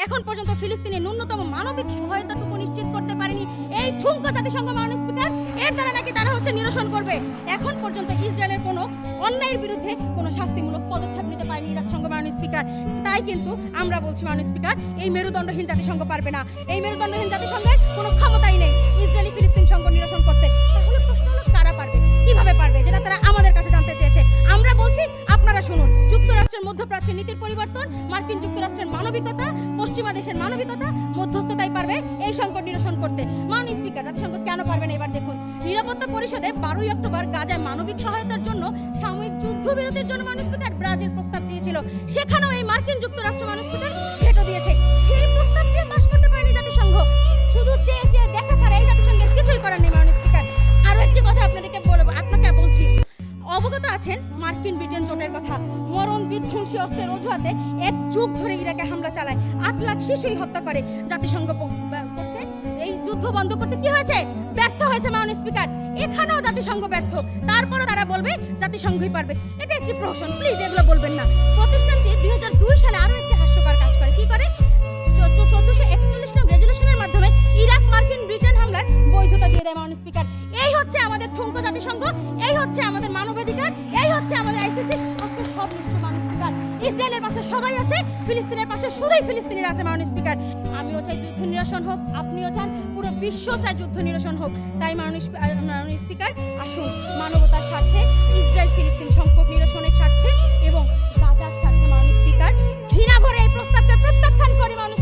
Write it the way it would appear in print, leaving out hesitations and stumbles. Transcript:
এখন পর্যন্ত ফিলিস্তিনে ন্যূনতম মানবিক সহায়তাটুকু নিশ্চিত করতে পারেনি এই ঠুনকো জাতিসংঘ মাননীয় স্পিকার। এর দ্বারা নাকি তারা নিরসন করবে। এখন পর্যন্ত ইসরায়েলের কোনো অন্যায়ের বিরুদ্ধে কোনো শাস্তিমূলক পদক্ষেপ নিতে পারেনি জাতিসংঘ মাননীয় স্পিকার। তাই কিন্তু আমরা বলছি মাননীয় স্পিকার, এই মেরুদণ্ডহীন জাতিসংঘ পারবে না। এই মেরুদণ্ডহীন জাতিসংঘের কোনো ক্ষমতাই নেই ইসরায়েলি ফিলিস্তিন সংকট নিরসন করতে। তাহলে প্রশ্ন হলো, কারা পারবে, কিভাবে পারবে, যেটা তারা আমাদের কাছে জানতে চেয়েছে। আমরা বলছি, আপনারা শুনুন। যুক্তরাষ্ট্রের মধ্যপ্রাচ্যের নীতির পরিবর্তন, মার্কিন যুক্তরাষ্ট্রের মানবিকতা, পশ্চিমা দেশের মানবিকতা, মধ্যস্থতাই পারবে এই সংকট নিরসন করতে। মাননীয় স্পিকার, জাতিসংঘ কেন পারবে না এবার দেখুন। নিরাপত্তা পরিষদে 12 অক্টোবর গাজায় মানবিক সহায়তার জন্য সাময়িক যুদ্ধবিরতির জন্য মাননীয় স্পিকার ব্রাজিল প্রস্তাব দিয়েছিল। সেখানেও এই মার্কিন যুক্তরাষ্ট্র মাননীয় স্পিকার ভেটো দিয়েছে। সেই প্রস্তাবটি পাস করতে পারেনি জাতিসংঘ। শুধু চেয়ে চেয়ে দেখা ছাড়া এই জাতিসংঘের কিছুই করার নেই মাননীয় স্পিকার। আরো একটি কথা আপনাকে বলছি, অবগত আছেন মার্কিন ব্রিটেন জোটের কথা। মরণ বিধ্বংসী অস্ত্রের অজুহাতে 1 যুগ ধরে ইরাকে হামলা চালায়, 8 লাখ শিশুই হত্যা করে। জাতিসংঘ করতে এই যুদ্ধ বন্ধ করতে কি হয়েছে? ব্যর্থ হয়েছে মাননীয় স্পিকার। এখানেও জাতিসংঘ ব্যর্থ। তারপরও তারা বলবে জাতিসংঘই পারবে। এটা একটি প্রহসন, প্লিজ এগুলো বলবেন না। প্রতিষ্ঠানটি 2002 সালে আরো একটি হাস্যকর কাজ করে। কি করে? 1441 নং রেজুলেশনের মাধ্যমে ইরাক মার্কিন ব্রিটেন হামলার বৈধতা দিয়ে দেয় মাননীয় স্পিকার। এই হচ্ছে আমাদের ঠুনকো জাতিসংঘ, এই হচ্ছে আমাদের মানবাধিকার, এই হচ্ছে আমাদের আইসিসি। আজকে সব নিশ্চয় মাননীয় স্পিকার, ইসরায়েলের পাশে সবাই আছে, ফিলিস্তিনের পাশে শুধুই ফিলিস্তিনিরা আছে মাননীয় স্পিকার। আমিও চাই যুদ্ধ নিরসন হোক, আপনিও চান, পুরো বিশ্ব চায় যুদ্ধ নিরসন হোক। তাই মাননীয় স্পিকার, আসুন মানবতার স্বার্থে, ইসরায়েল ফিলিস্তিন সংকট নিরসনের স্বার্থে এবং গাজার স্বার্থে মাননীয় স্পিকার ঘৃণা ভরে এই প্রস্তাবকে প্রত্যাখ্যান করে মাননীয়